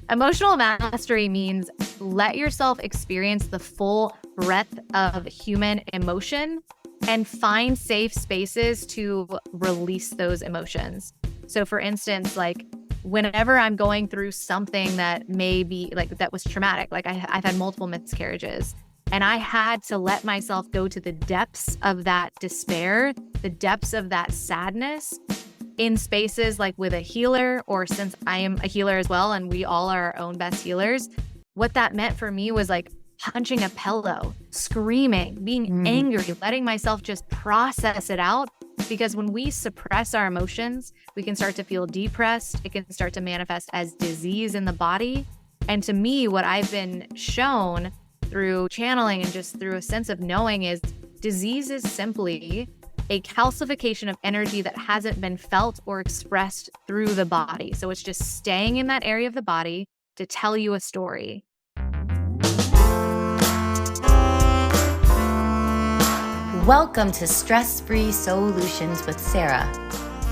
Emotional mastery means let yourself experience the full breadth of human emotion and find safe spaces to release those emotions. So for instance, like whenever I'm going through something that may be like that was traumatic, like I've had multiple miscarriages, and I had to let myself go to the depths of that despair, the depths of that sadness in spaces like with a healer, or since I am a healer as well, and we all are our own best healers, what that meant for me was like punching a pillow, screaming, being angry, letting myself just process it out. Because when we suppress our emotions, we can start to feel depressed. It can start to manifest as disease in the body. And to me, what I've been shown through channeling and just through a sense of knowing is disease is simply a calcification of energy that hasn't been felt or expressed through the body. So it's just staying in that area of the body to tell you a story. Welcome to Stress-Free Solutions with Sarah.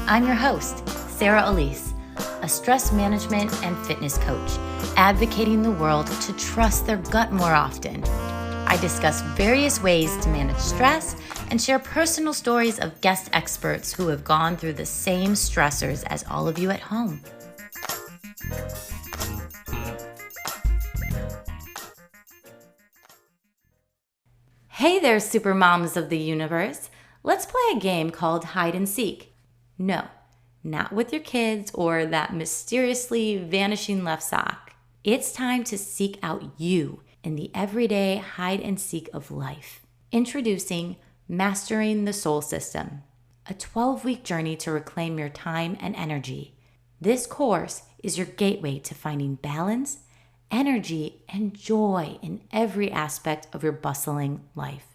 I'm your host, Sarah Elise, a stress management and fitness coach, advocating the world to trust their gut more often. I discuss various ways to manage stress and share personal stories of guest experts who have gone through the same stressors as all of you at home. Hey there, super moms of the universe. Let's play a game called hide and seek. No, not with your kids or that mysteriously vanishing left sock. It's time to seek out you in the everyday hide and seek of life. Introducing Mastering the Soul System, a 12-week journey to reclaim your time and energy. This course is your gateway to finding balance, energy, and joy in every aspect of your bustling life.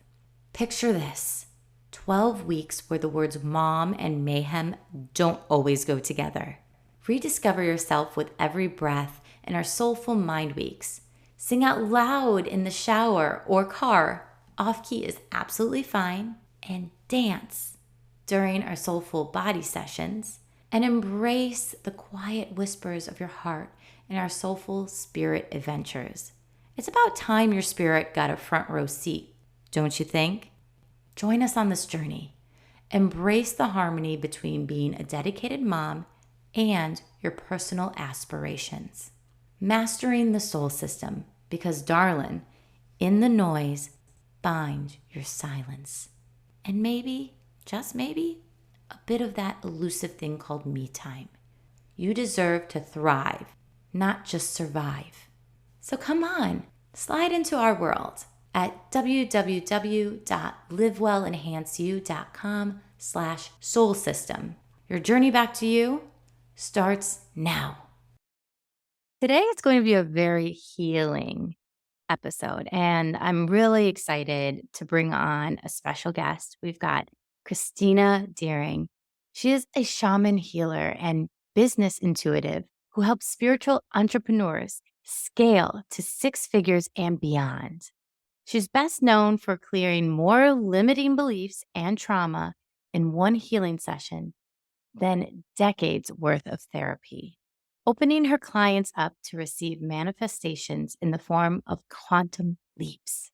Picture this, 12 weeks where the words mom and mayhem don't always go together. Rediscover yourself with every breath in our Soulful Mind Weeks. Sing out loud in the shower or car. Off-key is absolutely fine. And dance during our Soulful Body sessions. And embrace the quiet whispers of your heart in our Soulful Spirit adventures. It's about time your spirit got a front row seat, don't you think? Join us on this journey. Embrace the harmony between being a dedicated mom and your personal aspirations. Mastering the soul system, because darling, in the noise, find your silence. And maybe, just maybe, a bit of that elusive thing called me time. You deserve to thrive, not just survive. So come on, slide into our world at www.livewellenhanceyou.com/soul system. Your journey back to you starts now. Today it's going to be a very healing episode, and I'm really excited to bring on a special guest. We've got Christina Deering. She is a shaman healer and business intuitive who helps spiritual entrepreneurs scale to 6 figures and beyond. She's best known for clearing more limiting beliefs and trauma in one healing session than decades worth of therapy, opening her clients up to receive manifestations in the form of quantum leaps.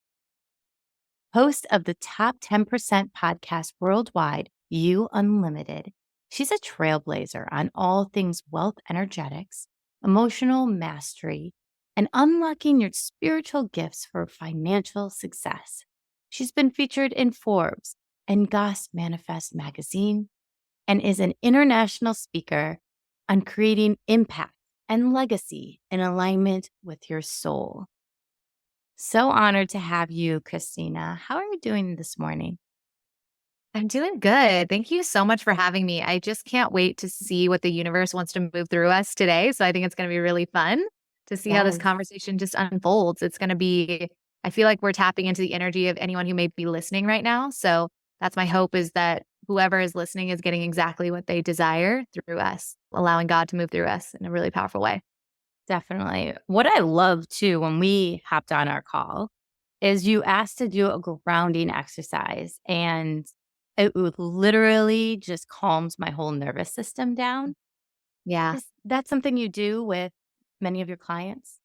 Host of the top 10% podcast worldwide, You Unlimited, she's a trailblazer on all things wealth energetics, emotional mastery, and unlocking your spiritual gifts for financial success. She's been featured in Forbes and Goss Manifest magazine and is an international speaker on creating impact and legacy in alignment with your soul. So honored to have you, Christina. How are you doing this morning? I'm doing good. Thank you so much for having me. I just can't wait to see what the universe wants to move through us today. So I think it's going to be really fun to see how this conversation just unfolds. It's going to be, I feel like we're tapping into the energy of anyone who may be listening right now. So that's my hope, is that whoever is listening is getting exactly what they desire through us, allowing God to move through us in a really powerful way. Definitely. What I love too, when we hopped on our call, is you asked to do a grounding exercise, and it literally just calms my whole nervous system down. Yeah. That's something you do with many of your clients?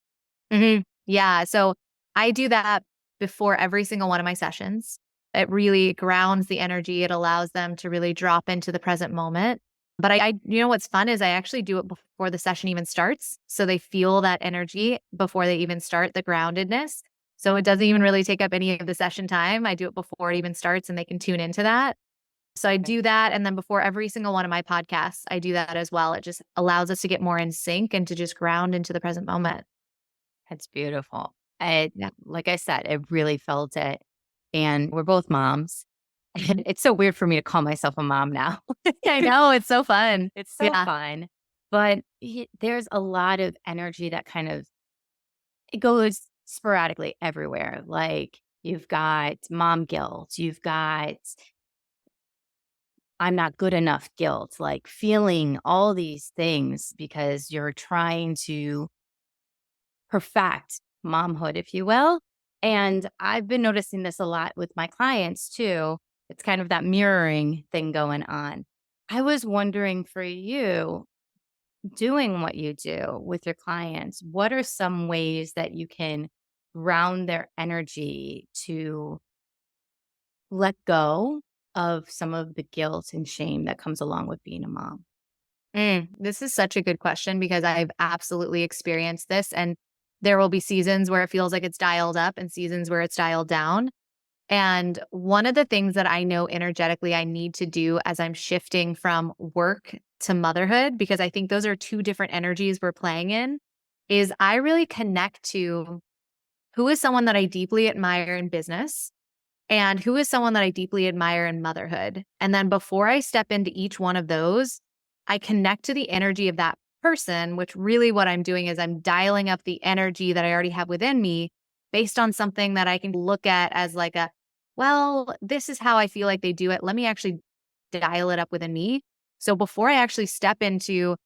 Yeah. So I do that before every single one of my sessions. It really grounds the energy. It allows them to really drop into the present moment. But you know, what's fun is I actually do it before the session even starts. So they feel that energy before they even start, the groundedness. So it doesn't even really take up any of the session time. I do it before it even starts and they can tune into that. So I do that. And then before every single one of my podcasts, I do that as well. It just allows us to get more in sync and to just ground into the present moment. That's beautiful. I Yeah. like I said, I really felt it. And we're both moms. And it's so weird for me to call myself a mom now. I know. It's so fun. It's so Yeah. fun. But there's a lot of energy that kind of it goes sporadically everywhere. Like you've got mom guilt, you've got I'm not good enough guilt, like feeling all these things because you're trying to perfect momhood, if you will. And I've been noticing this a lot with my clients too. It's kind of that mirroring thing going on. I was wondering for you, doing what you do with your clients, what are some ways that you can ground their energy to let go of some of the guilt and shame that comes along with being a mom? This is such a good question because I've absolutely experienced this. And there will be seasons where it feels like it's dialed up and seasons where it's dialed down. And one of the things that I know energetically I need to do as I'm shifting from work to motherhood, because I think those are two different energies we're playing in, is I really connect to who is someone that I deeply admire in business and who is someone that I deeply admire in motherhood. And then before I step into each one of those, I connect to the energy of that person, which really what I'm doing is I'm dialing up the energy that I already have within me based on something that I can look at as like well, this is how I feel like they do it. Let me actually dial it up within me. So before I actually step into,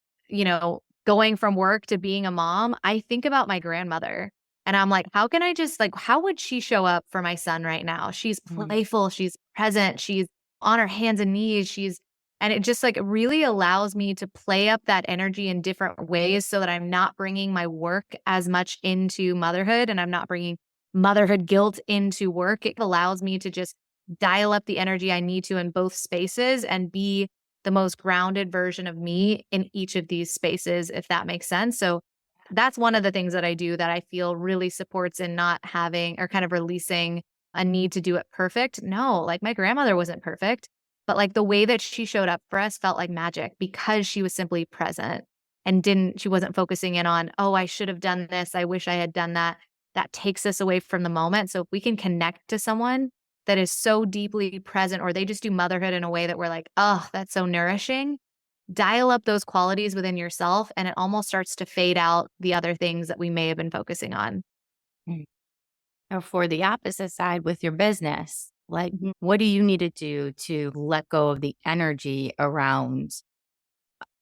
going from work to being a mom, I think about my grandmother and I'm like, how can I just like, how would she show up for my son right now? She's Mm, playful, she's present, she's on her hands and knees, and it just like really allows me to play up that energy in different ways so that I'm not bringing my work as much into motherhood and I'm not bringing motherhood guilt into work. It allows me to just dial up the energy I need to in both spaces and be the most grounded version of me in each of these spaces, if that makes sense. So that's one of the things that I do that I feel really supports in not having or kind of releasing a need to do it perfect. No, like my grandmother wasn't perfect, but like the way that she showed up for us felt like magic because she was simply present and she wasn't focusing in on, oh, I should have done this. I wish I had done that. That takes us away from the moment. So if we can connect to someone that is so deeply present, or they just do motherhood in a way that we're like, oh, that's so nourishing, dial up those qualities within yourself and it almost starts to fade out the other things that we may have been focusing on. mm. Or for the opposite side with your business, like Mhm. what do you need to do to let go of the energy around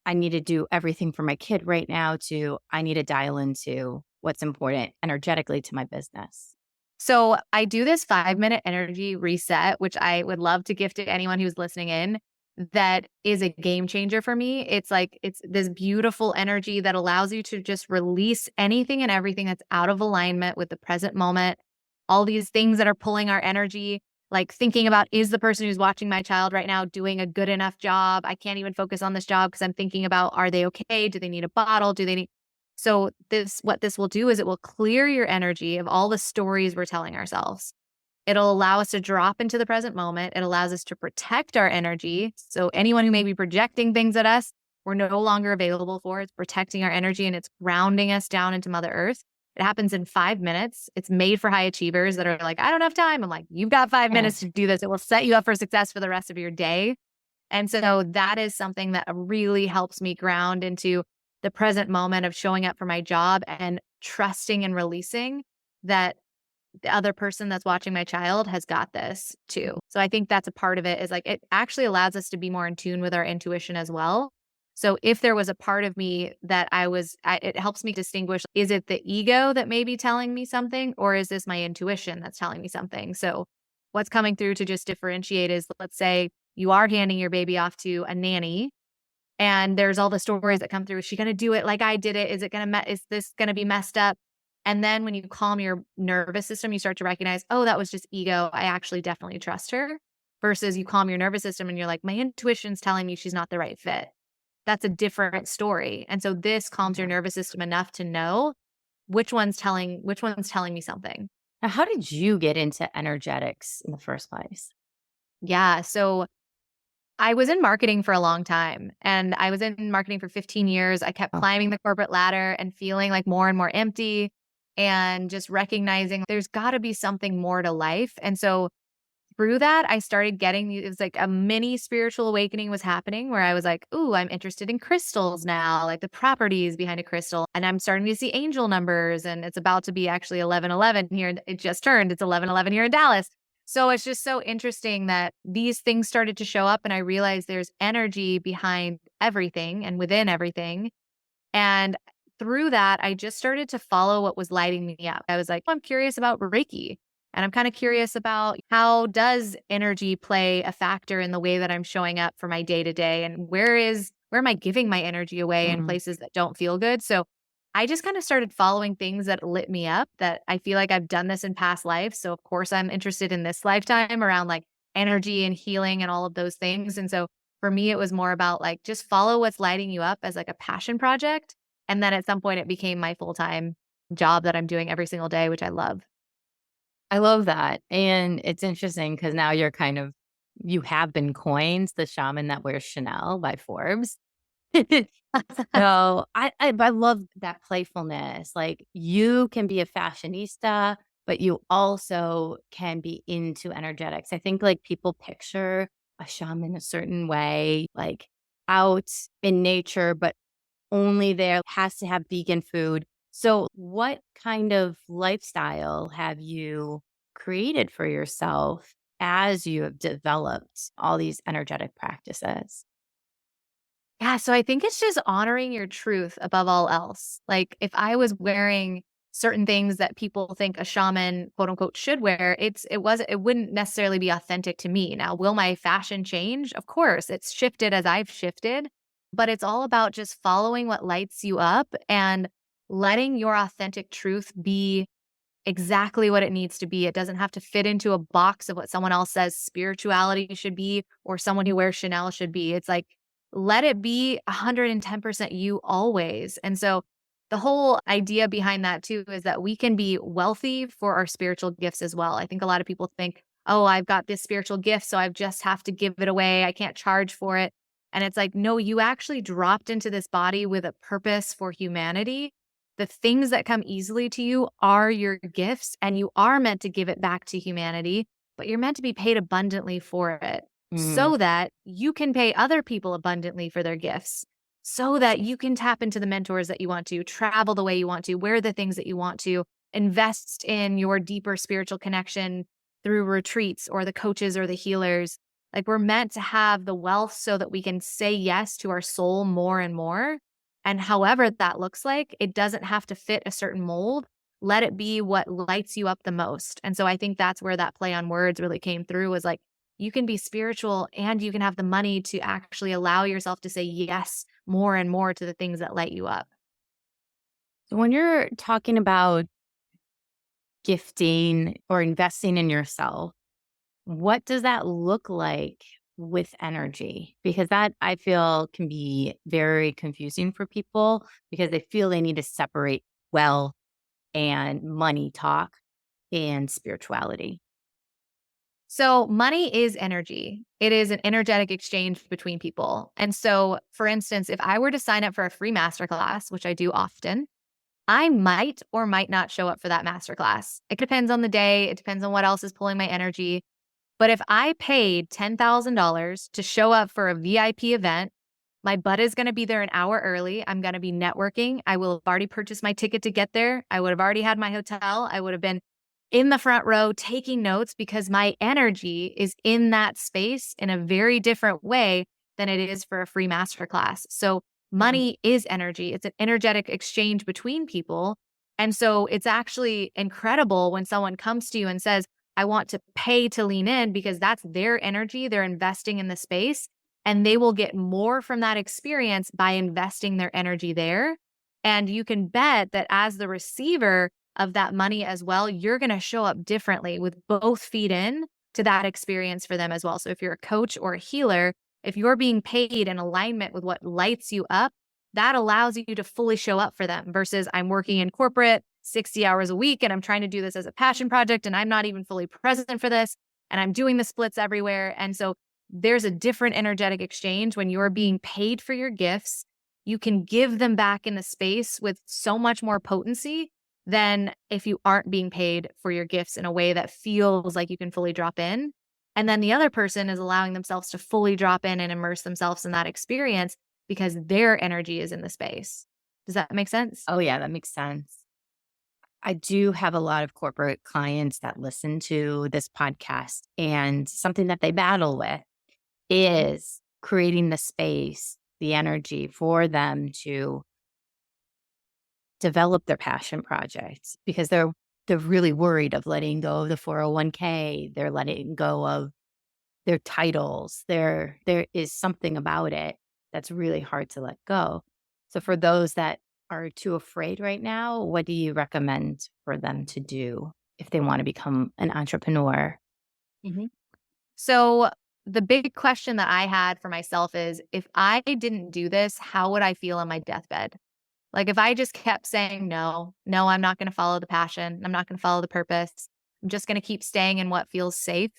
I need to do everything for my kid right now to I need to dial into what's important energetically to my business? So I do this 5-minute energy reset, which I would love to gift to anyone who's listening in. That is a game changer for me. It's like, it's this beautiful energy that allows you to just release anything and everything that's out of alignment with the present moment. All these things that are pulling our energy, like thinking about, is the person who's watching my child right now doing a good enough job? I can't even focus on this job because I'm thinking about, are they okay? Do they need a bottle? Do they need, so what this will do is it will clear your energy of all the stories we're telling ourselves. It'll allow us to drop into the present moment. It allows us to protect our energy. So anyone who may be projecting things at us, we're no longer available for. It's protecting our energy and it's grounding us down into Mother Earth. It happens in 5 minutes. It's made for high achievers that are like, I don't have time. I'm like, you've got 5 minutes to do this. It will set you up for success for the rest of your day. And so that is something that really helps me ground into the present moment of showing up for my job and trusting and releasing that the other person that's watching my child has got this too. So I think that's a part of it is like it actually allows us to be more in tune with our intuition as well. So if there was a part of me that it helps me distinguish, is it the ego that may be telling me something or is this my intuition that's telling me something? So what's coming through to just differentiate is, let's say you are handing your baby off to a nanny And there's all the stories that come through. Is she going to do it like I did it? Is this going to be messed up? And then when you calm your nervous system, you start to recognize, oh, that was just ego. I actually definitely trust her. Versus you calm your nervous system and you're like, my intuition's telling me she's not the right fit. That's a different story. And so this calms your nervous system enough to know which one's telling me something. Now, how did you get into energetics in the first place? Yeah. So I was in marketing for a long time, and I was in marketing for 15 years. I kept Oh, climbing the corporate ladder and feeling like more and more empty and just recognizing there's got to be something more to life. And so through that, I started getting it was like a mini spiritual awakening was happening where I was like, "Ooh, I'm interested in crystals now, like the properties behind a crystal." And I'm starting to see angel numbers, and it's about to be actually 1111 here. It just turned. It's 1111 here in Dallas. So it's just so interesting that these things started to show up and I realized there's energy behind everything and within everything. And through that, I just started to follow what was lighting me up. I was like, I'm curious about Reiki. And I'm kind of curious about how does energy play a factor in the way that I'm showing up for my day to day and where am I giving my energy away in mm. places that don't feel good? So I just kind of started following things that lit me up that I feel like I've done this in past lives. So of course I'm interested in this lifetime around like energy and healing and all of those things. And so for me, it was more about like just follow what's lighting you up as like a passion project. And then at some point, it became my full time job that I'm doing every single day, which I love. I love that. And it's interesting because now you have been coined the shaman that wears Chanel by Forbes. So I love that playfulness. Like you can be a fashionista, but you also can be into energetics. I think like people picture a shaman a certain way, like out in nature, but only there has to have vegan food. So what kind of lifestyle have you created for yourself as you have developed all these energetic practices? Yeah, so I think it's just honoring your truth above all else. Like if I was wearing certain things that people think a shaman quote unquote should wear, it wouldn't necessarily be authentic to me. Now, will my fashion change? Of course, it's shifted as I've shifted, but it's all about just following what lights you up and letting your authentic truth be exactly what it needs to be. It doesn't have to fit into a box of what someone else says spirituality should be or someone who wears Chanel should be. It's like, let it be 110% you always. And so the whole idea behind that too is that we can be wealthy for our spiritual gifts as well. I think a lot of people think, oh, I've got this spiritual gift, so I just have to give it away. I can't charge for it. And it's like, no, you actually dropped into this body with a purpose for humanity. The things that come easily to you are your gifts, and you are meant to give it back to humanity, but you're meant to be paid abundantly for it Mm, so that you can pay other people abundantly for their gifts, so that you can tap into the mentors that you want to, travel the way you want to, wear the things that you want to, invest in your deeper spiritual connection through retreats or the coaches or the healers. Like we're meant to have the wealth so that we can say yes to our soul more and more. And however that looks like, it doesn't have to fit a certain mold. Let it be what lights you up the most. And so I think that's where that play on words really came through was like, you can be spiritual and you can have the money to actually allow yourself to say yes more and more to the things that light you up. so when you're talking about gifting or investing in yourself, what does that look like with energy? Because that I feel can be very confusing for people because they feel they need to separate wealth and money talk and spirituality. So, money is energy. It is an energetic exchange between people. And so, for instance, if I were to sign up for a free masterclass, which I do often, I might or might not show up for that masterclass. It depends on the day, it depends on what else is pulling my energy. But if I paid $10,000 to show up for a VIP event, my butt is going to be there an hour early. I'm going to be networking. I will have already purchased my ticket to get there. I would have already had my hotel. I would have been in the front row taking notes because my energy is in that space in a very different way than it is for a free masterclass. So Mm. money is energy. It's an energetic exchange between people. And so it's actually incredible when someone comes to you and says, I want to pay to lean in because that's their energy. They're investing in the space. and they will get more from that experience by investing their energy there. And you can bet that as the receiver of that money as well, you're going to show up differently with both feet in to that experience for them as well. So if you're a coach or a healer, if you're being paid in alignment with what lights you up, that allows you to fully show up for them versus I'm working in corporate 60 hours a week and I'm trying to do this as a passion project and I'm not even fully present for this and I'm doing the splits everywhere. And so there's a different energetic exchange when you're being paid for your gifts. You can give them back in the space with so much more potency than if you aren't being paid for your gifts in a way that feels like you can fully drop in. And then the other person is allowing themselves to fully drop in and immerse themselves in that experience because their energy is in the space. Does that make sense? Oh, yeah, that makes sense. I do have a lot of corporate clients that listen to this podcast, and something that they battle with is creating the space, the energy for them to develop their passion projects because they're really worried of letting go of the 401k. They're letting go of their titles. There is something about it that's really hard to let go. So for those that are too afraid right now, what do you recommend for them to do if they want to become an entrepreneur? Mhm. So the big question that I had for myself is if I didn't do this, how would I feel on my deathbed? Like if I just kept saying, no, I'm not going to follow the passion. I'm not going to follow the purpose. I'm just going to keep staying in what feels safe.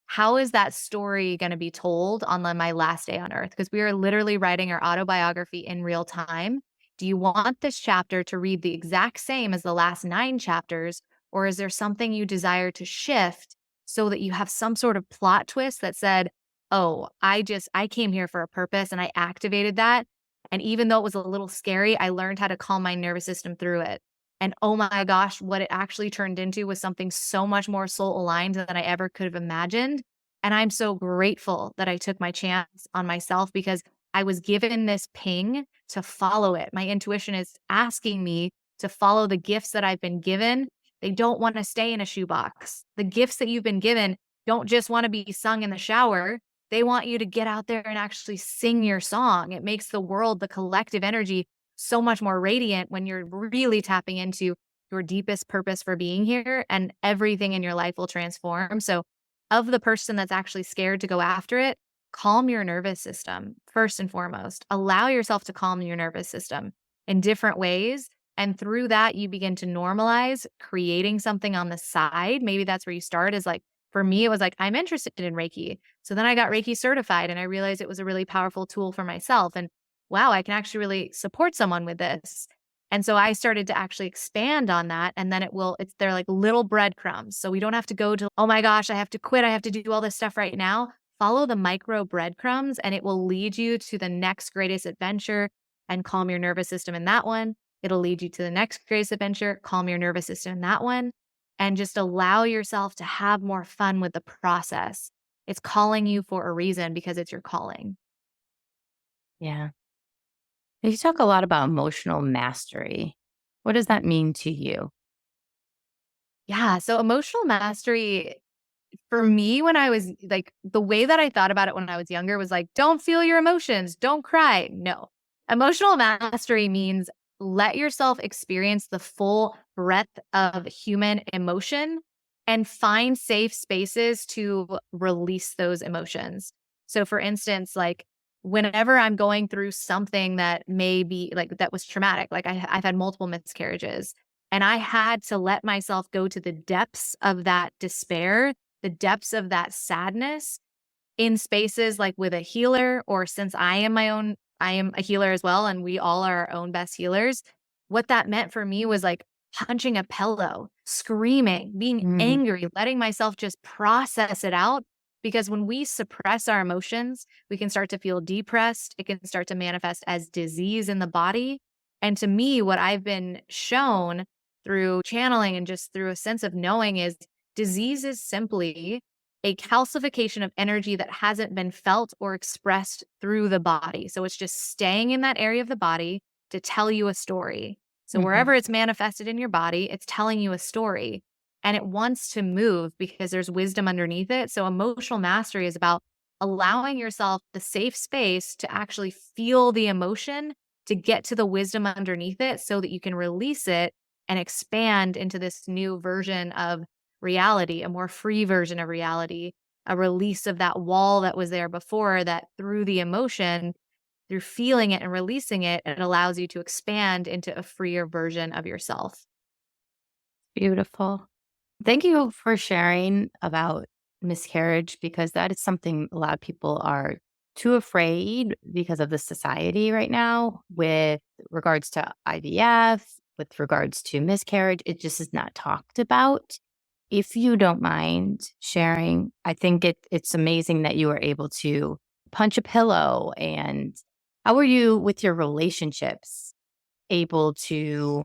How is that story going to be told on my last day on earth? Because we are literally writing our autobiography in real time. Do you want this chapter to read the exact same as the last 9 chapters? Or is there something you desire to shift so that you have some sort of plot twist that said, oh, I came here for a purpose and I activated that. And even though it was a little scary, I learned how to calm my nervous system through it. And oh my gosh, what it actually turned into was something so much more soul aligned than I ever could have imagined. And I'm so grateful that I took my chance on myself because I was given this ping to follow it. My intuition is asking me to follow the gifts that I've been given. They don't want to stay in a shoebox. The gifts that you've been given don't just want to be sung in the shower. They want you to get out there and actually sing your song. It makes the world, the collective energy, so much more radiant when you're really tapping into your deepest purpose for being here, and everything in your life will transform. So, of the person that's actually scared to go after it, calm your nervous system first and foremost. Allow yourself to calm your nervous system in different ways. And through that, you begin to normalize creating something on the side. Maybe that's where you start, is like, for me, it was like, I'm interested in Reiki. So then I got Reiki certified and I realized it was a really powerful tool for myself. And wow, I can actually really support someone with this. And so I started to actually expand on that. And then they're like little breadcrumbs. So we don't have to go to, oh my gosh, I have to quit. I have to do all this stuff right now. Follow the micro breadcrumbs and it will lead you to the next greatest adventure and calm your nervous system in that one. It'll lead you to the next greatest adventure, calm your nervous system in that one, and just allow yourself to have more fun with the process. It's calling you for a reason because it's your calling. Yeah. You talk a lot about emotional mastery. What does that mean to you? Yeah. So emotional mastery for me, when I was like, the way that I thought about it when I was younger was like, don't feel your emotions, don't cry. No. Emotional mastery means let yourself experience the full breadth of human emotion and find safe spaces to release those emotions. So, for instance, like whenever I'm going through something that may be like that was traumatic, like I've had multiple miscarriages, and I had to let myself go to the depths of that despair, the depths of that sadness in spaces like with a healer, or since I am a healer as well, and we all are our own best healers. What that meant for me was like punching a pillow, screaming, being Mm, angry, letting myself just process it out. Because when we suppress our emotions, we can start to feel depressed. It can start to manifest as disease in the body. And to me, what I've been shown through channeling and just through a sense of knowing is disease is simply a calcification of energy that hasn't been felt or expressed through the body. So it's just staying in that area of the body to tell you a story. So mhm. wherever it's manifested in your body, it's telling you a story and it wants to move because there's wisdom underneath it. So emotional mastery is about allowing yourself the safe space to actually feel the emotion, to get to the wisdom underneath it so that you can release it and expand into this new version of reality, a more free version of reality, a release of that wall that was there before, that through the emotion, through feeling it and releasing it, it allows you to expand into a freer version of yourself. Beautiful. Thank you for sharing about miscarriage because that is something a lot of people are too afraid because of the society right now with regards to IVF, with regards to miscarriage. It just is not talked about. If you don't mind sharing, I think it's amazing that you were able to punch a pillow. And how are you with your relationships able to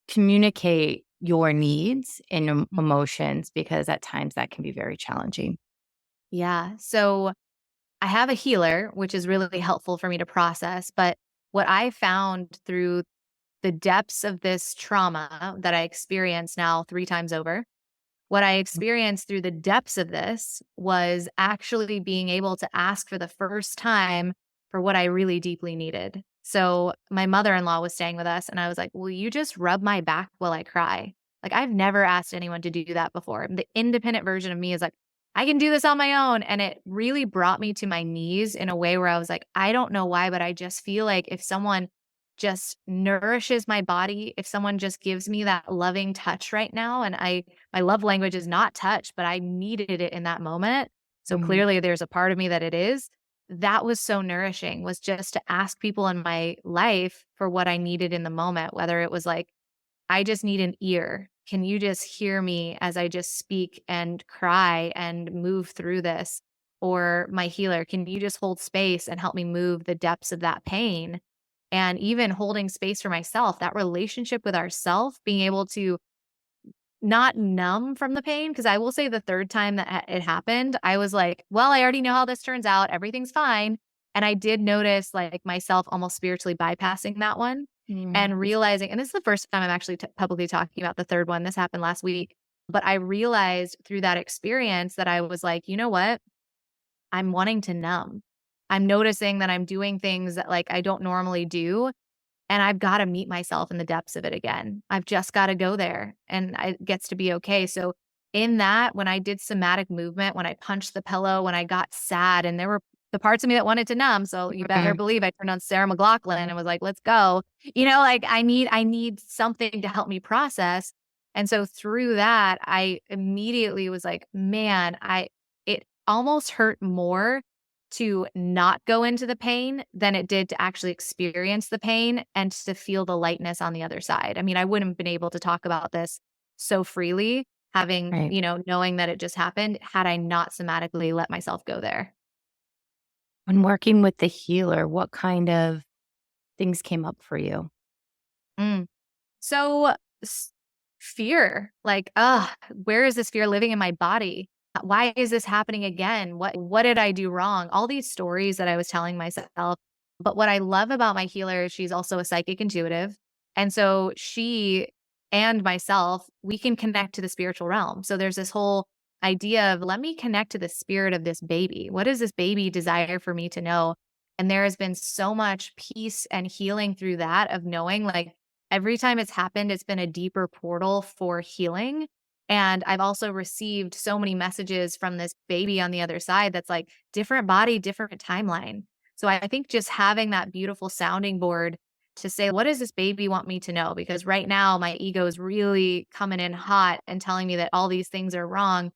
communicate your needs and emotions? Because at times that can be very challenging. Yeah. So I have a healer, which is really helpful for me to process. But what I found through the depths of this trauma that I experienced now 3 times over, what I experienced through the depths of this was actually being able to ask for the first time for what I really deeply needed. So my mother-in-law was staying with us and I was like, "Will you just rub my back while I cry?" Like I've never asked anyone to do that before. The independent version of me is like, "I can do this on my own." And it really brought me to my knees in a way where I was like, I don't know why, but I just feel like if someone just nourishes my body, if someone just gives me that loving touch right now, and my love language is not touch, but I needed it in that moment. So Mhm. clearly there's a part of me that it is. That was so nourishing, was just to ask people in my life for what I needed in the moment, whether it was like, I just need an ear. Can you just hear me as I just speak and cry and move through this? Or my healer, can you just hold space and help me move the depths of that pain? And even holding space for myself, that relationship with ourself, being able to not numb from the pain, because I will say the 3rd time that it happened, I was like, "Well, I already know how this turns out, everything's fine." And I did notice, like, myself almost spiritually bypassing that one Mm. and realizing, and this is the first time I'm actually publicly talking about the 3rd one, this happened last week, but I realized through that experience that I was like, "You know what? I'm wanting to numb." I'm noticing that I'm doing things that, like, I don't normally do, and I've gotta meet myself in the depths of it again. I've just gotta go there, and it gets to be okay. So, in that, when I did somatic movement, when I punched the pillow, when I got sad, and there were the parts of me that wanted to numb, so you better Mhm. believe I turned on Sarah McLachlan and was like, "Let's go." Like, I need something to help me process, and so through that, I immediately was like, "Man, I" it almost hurt more to not go into the pain than it did to actually experience the pain and to feel the lightness on the other side. I mean, I wouldn't have been able to talk about this so freely, having, Right. knowing that it just happened, had I not somatically let myself go there. When working with the healer, what kind of things came up for you? Mm. So, s fear, like, ugh, where is this fear living in my body? Why is this happening again? What did I do wrong? All these stories that I was telling myself. But what I love about my healer is she's also a psychic intuitive. And so she and myself, we can connect to the spiritual realm. So there's this whole idea of let me connect to the spirit of this baby. What does this baby desire for me to know? And there has been so much peace and healing through that of knowing, like, every time it's happened, it's been a deeper portal for healing. And I've also received so many messages from this baby on the other side that's like different body, different timeline. So I think just having that beautiful sounding board to say, what does this baby want me to know? Because right now my ego is really coming in hot and telling me that all these things are wrong.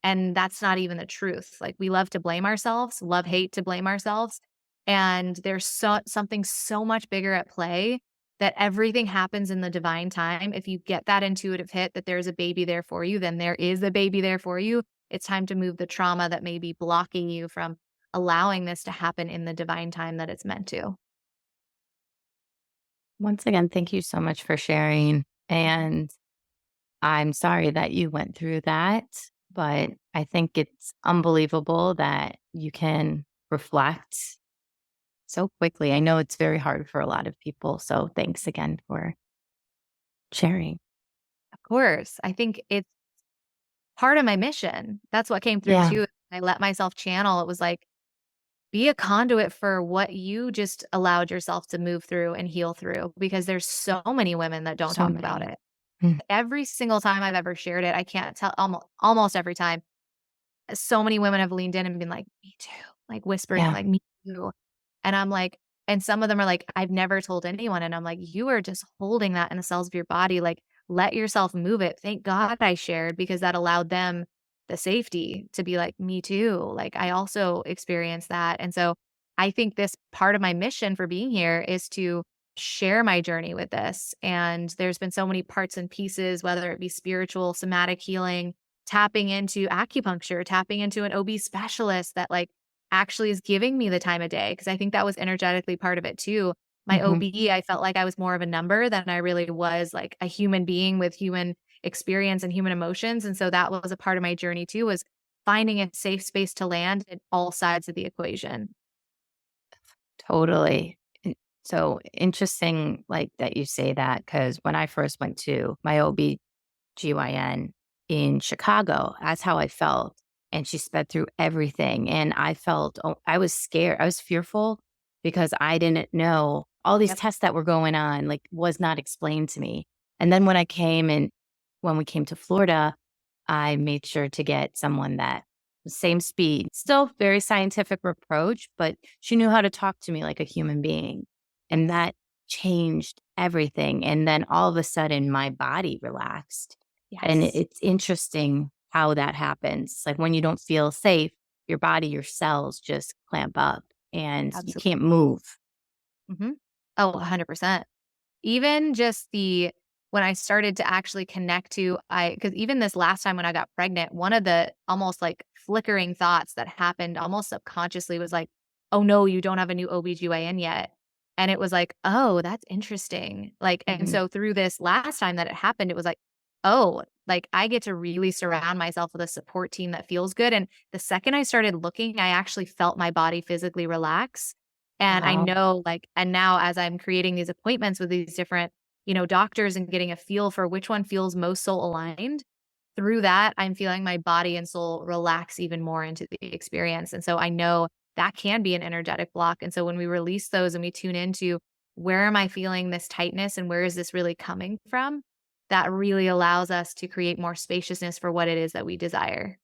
And that's not even the truth. Like we love to blame ourselves, love hate to blame ourselves. And there's something so much bigger at play, that everything happens in the divine time. If you get that intuitive hit that there's a baby there for you, then there is a baby there for you. It's time to move the trauma that may be blocking you from allowing this to happen in the divine time that it's meant to. Once again, thank you so much for sharing. And I'm sorry that you went through that, but I think it's unbelievable that you can reflect so quickly. I know it's very hard for a lot of people. So thanks again for sharing. Of course, I think it's part of my mission. That's what came through Yeah. too. I let myself channel. It was like, be a conduit for what you just allowed yourself to move through and heal through, because there's so many women that don't So talk about many. it. Mm. Every single time I've ever shared it, I can't tell, almost every time, so many women have leaned in and been like, "Me too," like whispering it, Yeah. like, "Me too." And I'm like, and some of them are like, "I've never told anyone." And I'm like, "You are just holding that in the cells of your body. Like, let yourself move it." Thank God I shared, because that allowed them the safety to be like, "Me too." Like, I also experienced that. And so I think this part of my mission for being here is to share my journey with this. And there's been so many parts and pieces, whether it be spiritual, somatic healing, tapping into acupuncture, tapping into an OB specialist that like actually is giving me the time of day. Cause I think that was energetically part of it too. My Mhm. OB, I felt like I was more of a number than I really was like a human being with human experience and human emotions. And so that was a part of my journey too, was finding a safe space to land at all sides of the equation. Totally. So interesting, like that you say that, because when I first went to my OB/GYN in Chicago, that's how I felt. And she sped through everything. And I felt, oh, I was scared. I was fearful because I didn't know all these Yep. tests that were going on, like, was not explained to me. And then when we came to Florida, I made sure to get someone that same speed, still very scientific approach, but she knew how to talk to me like a human being. And that changed everything. And then all of a sudden my body relaxed. And Yes. it's interesting how that happens. Like when you don't feel safe, your body, your cells just clamp up and you Absolutely. can't move. Oh, 100%. Even just the when I started to actually connect to I because even this last time when I got pregnant, one of the almost like flickering thoughts that happened almost subconsciously was like, "Oh no, you don't have a new OBGYN yet." And it was like, "Oh, that's interesting." Like, and Mhm. so through this last time that it happened, it was like, "Oh, like I get to really surround myself with a support team that feels good." And the second I started looking, I actually felt my body physically relax. And I Wow. know like, and now as I'm creating these appointments with these different, doctors and getting a feel for which one feels most soul aligned, through that, I'm feeling my body and soul relax even more into the experience. And so I know that can be an energetic block. And so when we release those and we tune into where am I feeling this tightness and where is this really coming from, that really allows us to create more spaciousness for what it is that we desire.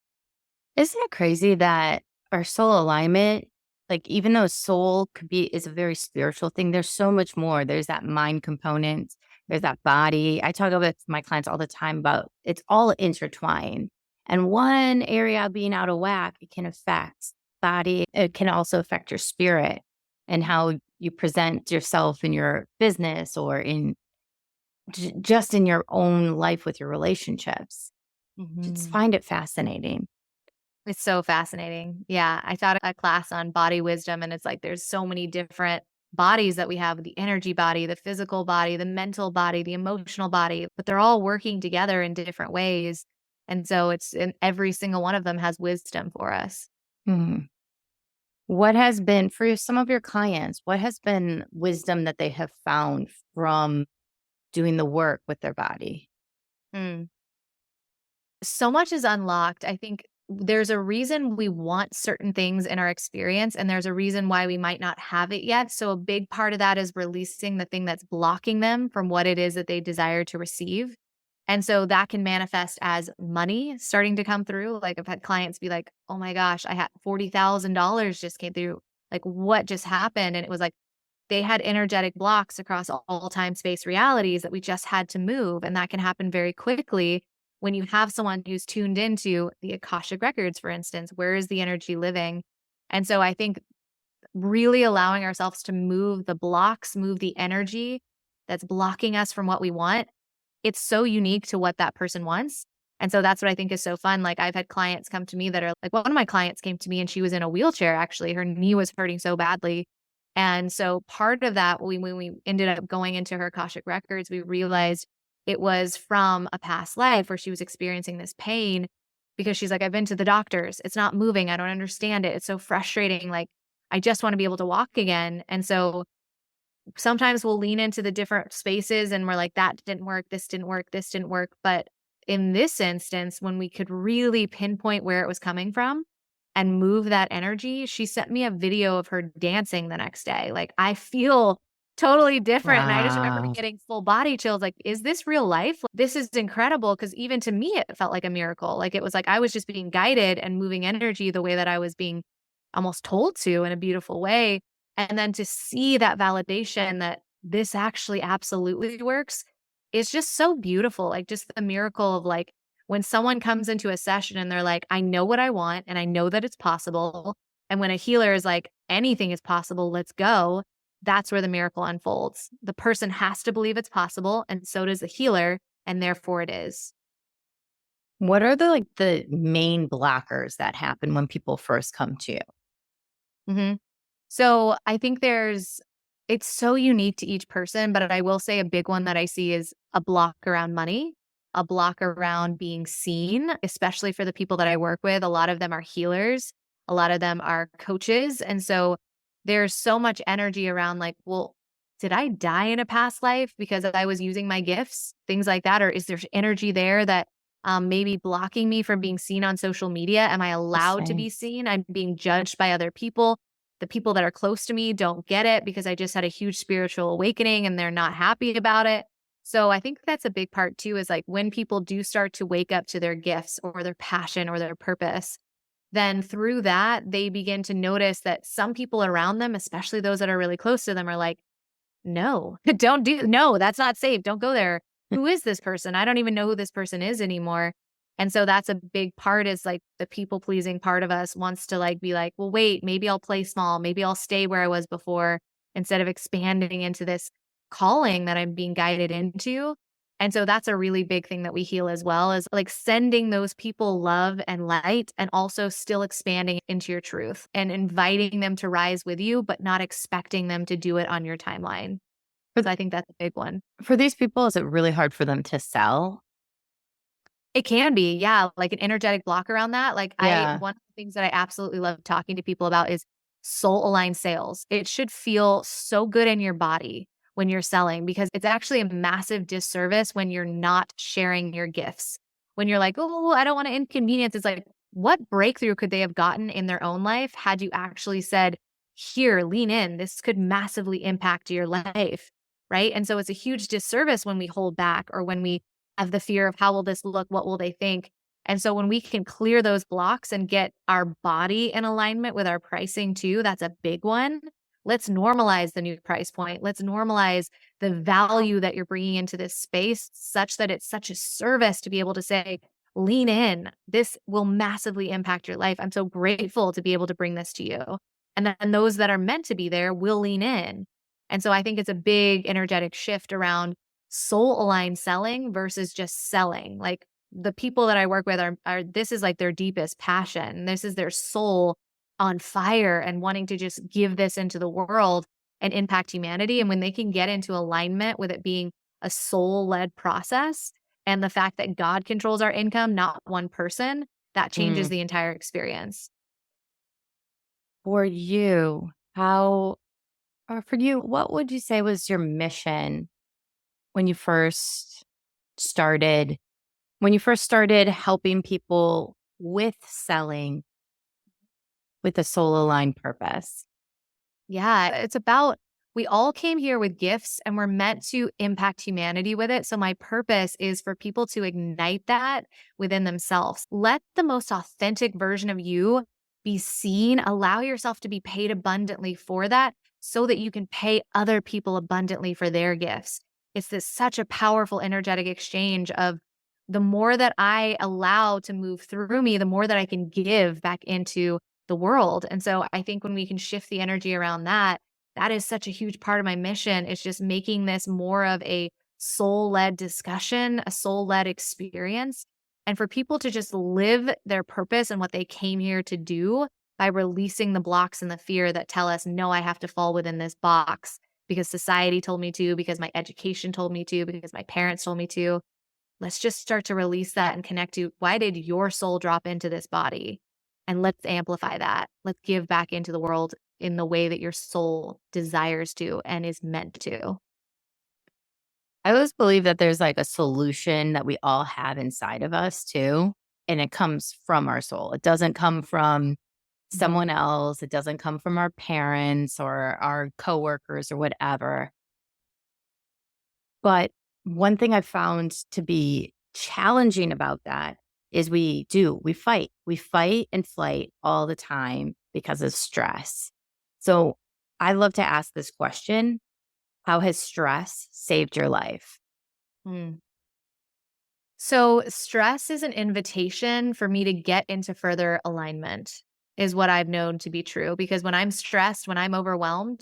Isn't it crazy that our soul alignment, like even though soul is a very spiritual thing, there's so much more. There's that mind component, there's that body. I talk about my clients all the time about it's all intertwined. And one area being out of whack, it can affect body. It can also affect your spirit and how you present yourself in your business or in just in your own life with your relationships. Just Mhm. find it fascinating. It's so fascinating. Yeah, I taught a class on body wisdom, and it's like there's so many different bodies that we have, the energy body, the physical body, the mental body, the emotional body, but they're all working together in different ways. And so it's in every single one of them has wisdom for us. Mhm. What has been for some of your clients, what has been wisdom that they have found from doing the work with their body? Mm. So much is unlocked. I think there's a reason we want certain things in our experience, and there's a reason why we might not have it yet. So, a big part of that is releasing the thing that's blocking them from what it is that they desire to receive. And so that can manifest as money starting to come through. Like, I've had clients be like, oh my gosh, I had $40,000 just came through. Like, what just happened? And it was like, they had energetic blocks across all time space realities that we just had to move. And that can happen very quickly when you have someone who's tuned into the Akashic records, for instance. Where is the energy living? And so I think really allowing ourselves to move the blocks, move the energy that's blocking us from what we want, it's so unique to what that person wants. And so that's what I think is so fun. Like I've had clients come to me that are like, one of my clients came to me and she was in a wheelchair, actually. Her knee was hurting so badly. And so part of that, when we ended up going into her Akashic records, we realized it was from a past life where she was experiencing this pain because she's like, I've been to the doctors. It's not moving. I don't understand it. It's so frustrating. Like, I just want to be able to walk again. And so sometimes we'll lean into the different spaces and we're like, that didn't work, this didn't work, this didn't work. But in this instance, when we could really pinpoint where it was coming from and move that energy. She sent me a video of her dancing the next day. Like, I feel totally different. And I just remember Wow. getting full body chills. Like, is this real life? This is incredible. Cause even to me, it felt like a miracle. Like, it was like I was just being guided and moving energy the way that I was being almost told to in a beautiful way. And then to see that validation that this actually absolutely works is just so beautiful. Like, just the miracle of like when someone comes into a session and they're like, I know what I want and I know that it's possible. And when a healer is like, anything is possible, let's go, that's where the miracle unfolds. The person has to believe it's possible, and so does the healer, and therefore it is. What are the main blockers that happen when people first come to you? hmm So I think it's so unique to each person, but I will say a big one that I see is a block around money, a block around being seen, especially for the people that I work with. A lot of them are healers, a lot of them are coaches. And so there's so much energy around like, well, did I die in a past life because I was using my gifts, things like that? Or is there energy there that maybe blocking me from being seen on social media? Am I allowed to Interesting. be seen? I'm being judged by other people. The people that are close to me don't get it because I just had a huge spiritual awakening and they're not happy about it. So I think that's a big part too, is like when people do start to wake up to their gifts or their passion or their purpose, then through that, they begin to notice that some people around them, especially those that are really close to them, are like, no, no, that's not safe. Don't go there. Who is this person? I don't even know who this person is anymore. And so that's a big part, is like the people pleasing part of us wants to like be like, well, wait, maybe I'll play small. Maybe I'll stay where I was before instead of expanding into this calling that I'm being guided into. And so that's a really big thing that we heal as well, is like sending those people love and light, and also still expanding into your truth and inviting them to rise with you, but not expecting them to do it on your timeline. For So I think that's a big one. for these people, is it really hard for them to sell? It can be, yeah, like an energetic block around that. Like Yeah. one of the things that I absolutely love talking to people about is soul aligned sales. It should feel so good in your body when you're selling, because it's actually a massive disservice when you're not sharing your gifts. When you're like, oh, I don't want to inconvenience. It's like, what breakthrough could they have gotten in their own life had you actually said, here, lean in. This could massively impact your life. Right. And so it's a huge disservice when we hold back, or when we have the fear of how will this look? What will they think? And so when we can clear those blocks and get our body in alignment with our pricing too, that's a big one. Let's normalize the new price point. Let's normalize the value that you're bringing into this space, such that it's such a service to be able to say, lean in. This will massively impact your life. I'm so grateful to be able to bring this to you. And then those that are meant to be there will lean in. And so I think it's a big energetic shift around soul aligned selling versus just selling. Like the people that I work with are this is like their deepest passion. This is their soul on fire and wanting to just give this into the world and impact humanity. And when they can get into alignment with it being a soul led process, and the fact that God controls our income, not one person, that changes Mm. the entire experience. For you, what would you say was your mission when you first started helping people with selling with a soul aligned purpose? Yeah, it's about, we all came here with gifts and we're meant to impact humanity with it. So my purpose is for people to ignite that within themselves. Let the most authentic version of you be seen. Allow yourself to be paid abundantly for that so that you can pay other people abundantly for their gifts. It's this such a powerful energetic exchange of, the more that I allow to move through me, the more that I can give back into the world. And so I think when we can shift the energy around that, that is such a huge part of my mission. It's just making this more of a soul led discussion, a soul led experience, and for people to just live their purpose and what they came here to do by releasing the blocks and the fear that tell us, no, I have to fall within this box because society told me to, because my education told me to, because my parents told me to. Let's just start to release that and connect to, why did your soul drop into this body? And let's amplify that. Let's give back into the world in the way that your soul desires to and is meant to. I always believe that there's like a solution that we all have inside of us too. And it comes from our soul. It doesn't come from someone else. It doesn't come from our parents or our coworkers or whatever. But one thing I've found to be challenging about that is we fight. We fight and flight all the time because of stress. So I love to ask this question. How has stress saved your life? Mm. So, stress is an invitation for me to get into further alignment, is what I've known to be true. Because when I'm stressed, when I'm overwhelmed,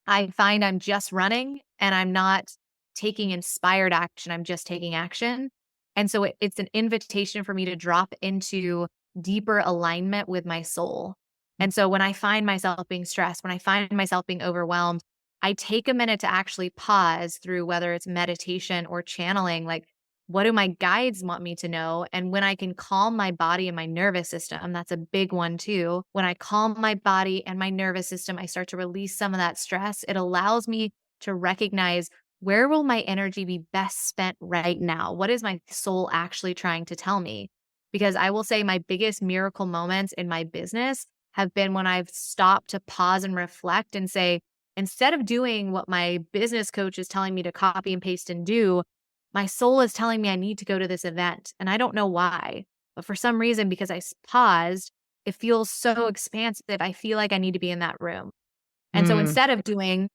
I find I'm just running and I'm not taking inspired action. I'm just taking action. And so it's an invitation for me to drop into deeper alignment with my soul. And so when I find myself being stressed, when I find myself being overwhelmed, I take a minute to actually pause through whether it's meditation or channeling, like, what do my guides want me to know? And when I can calm my body and my nervous system, that's a big one too. When I calm my body and my nervous system, I start to release some of that stress. It allows me to recognize, where will my energy be best spent right now? What is my soul actually trying to tell me? Because I will say my biggest miracle moments in my business have been when I've stopped to pause and reflect and say, instead of doing what my business coach is telling me to copy and paste and do, my soul is telling me I need to go to this event. And I don't know why, but for some reason, because paused, it feels so expansive. I feel like I need to be in that room. And so Mm, instead of doing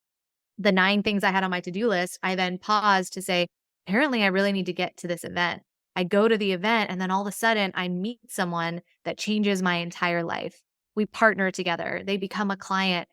the 9 things I had on my to-do list, I then paused to say, apparently I really need to get to this event. I go to the event and then all of a sudden I meet someone that changes my entire life. We partner together. They become a client.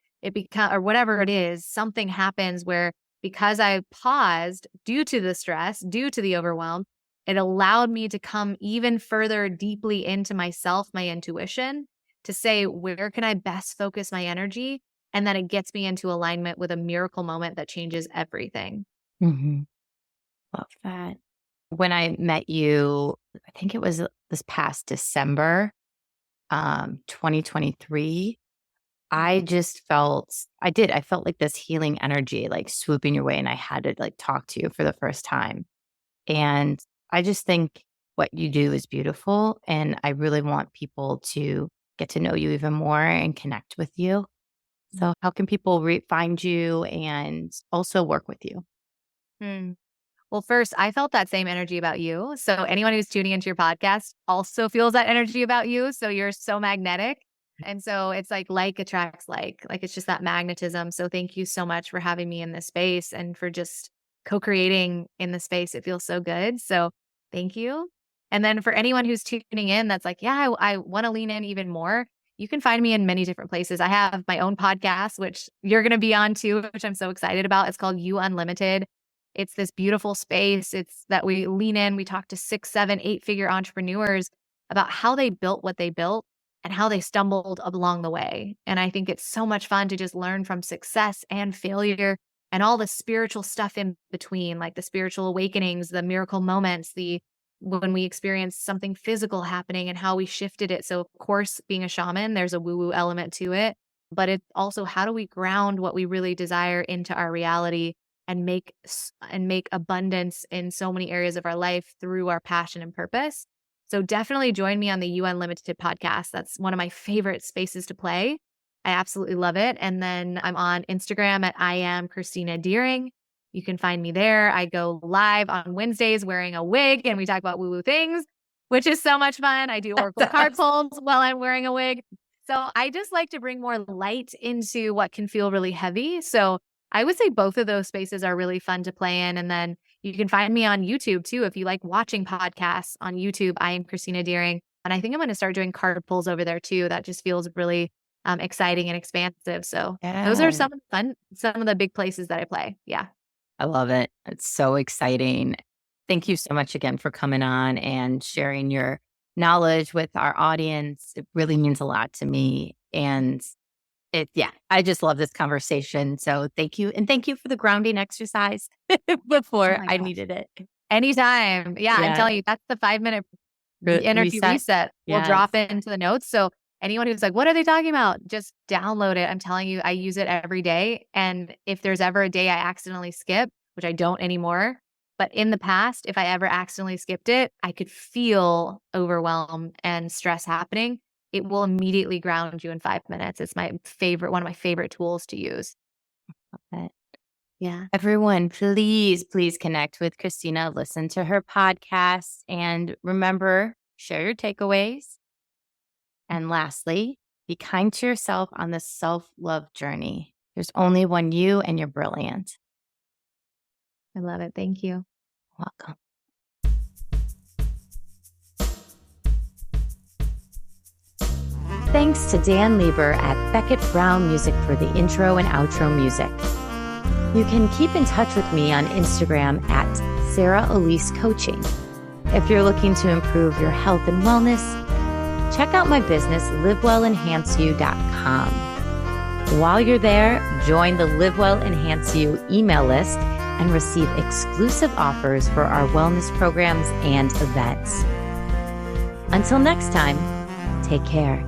Or whatever it is, something happens where, because I paused due to the stress, due to the overwhelm, it allowed me to come even further deeply into myself, my intuition, to say, where can I best focus my energy? And then it gets me into alignment with a miracle moment that changes everything. mhm. Love that. When I met you, I think it was this past December, 2023, I just I felt like this healing energy like swooping your way, and I had to like talk to you for the first time. And I just think what you do is beautiful. And I really want people to get to know you even more and connect with you. So, how can people find you and also work with you? Hmm. Well, first, I felt that same energy about you. So anyone who's tuning into your podcast also feels that energy about you. So you're so magnetic. And so it's like attracts like it's just that magnetism. So thank you so much for having me in this space and for just co-creating in the space. It feels so good. So thank you. And then for anyone who's tuning in, that's like, yeah, I want to lean in even more. You can find me in many different places. I have my own podcast, which you're going to be on too, which I'm so excited about. It's called You Unlimited. It's this beautiful space. It's that we lean in, we talk to 6, 7, 8-figure entrepreneurs about how they built what they built and how they stumbled along the way. And I think it's so much fun to just learn from success and failure and all the spiritual stuff in between, like the spiritual awakenings, the miracle moments, the when we experience something physical happening and how we shifted it. So of course, being a shaman, there's a woo-woo element to it, but it's also, how do we ground what we really desire into our reality and make abundance in so many areas of our life through our passion and purpose. So definitely join me on the UN Limited podcast. That's one of my favorite spaces to play. I absolutely love it. And then I'm on Instagram at I am Christina Deering. You can find me there. I go live on Wednesdays wearing a wig and we talk about woo-woo things, which is so much fun. I do oracle card pulls while I'm wearing a wig. So I just like to bring more light into what can feel really heavy. So I would say both of those spaces are really fun to play in. And then you can find me on YouTube too. If you like watching podcasts on YouTube, I am Christina Deering. And I think I'm going to start doing card pulls over there too. That just feels really exciting and expansive. So those are Yeah. some of the big places that I play. Yeah. I love it. It's so exciting. Thank you so much again for coming on and sharing your knowledge with our audience. It really means a lot to me. And yeah, I just love this conversation. So thank you. And thank you for the grounding exercise Oh before my I gosh. needed it. Anytime. Yeah. I'm Yeah. telling you, that's the 5-minute energy Reset. reset. We'll Yes. drop it into the notes. So anyone who's like, what are they talking about? Just download it. I'm telling you, I use it every day. And if there's ever a day I accidentally skip, which I don't anymore, but in the past, if I ever accidentally skipped it, I could feel overwhelm and stress happening. it will immediately ground you in 5 minutes. It's one of my favorite tools to use. Love it. Yeah. Everyone, please connect with Christina, listen to her podcast, and remember, share your takeaways. And lastly, be kind to yourself on the self-love journey. There's only one you, and you're brilliant. I love it. Thank you. Welcome. Thanks to Dan Lieber at Beckett Brown Music for the intro and outro music. You can keep in touch with me on Instagram at Sarah Elise Coaching. If you're looking to improve your health and wellness, check out my business, livewellenhanceyou.com. While you're there, join the Live Well Enhance You email list and receive exclusive offers for our wellness programs and events. Until next time, take care.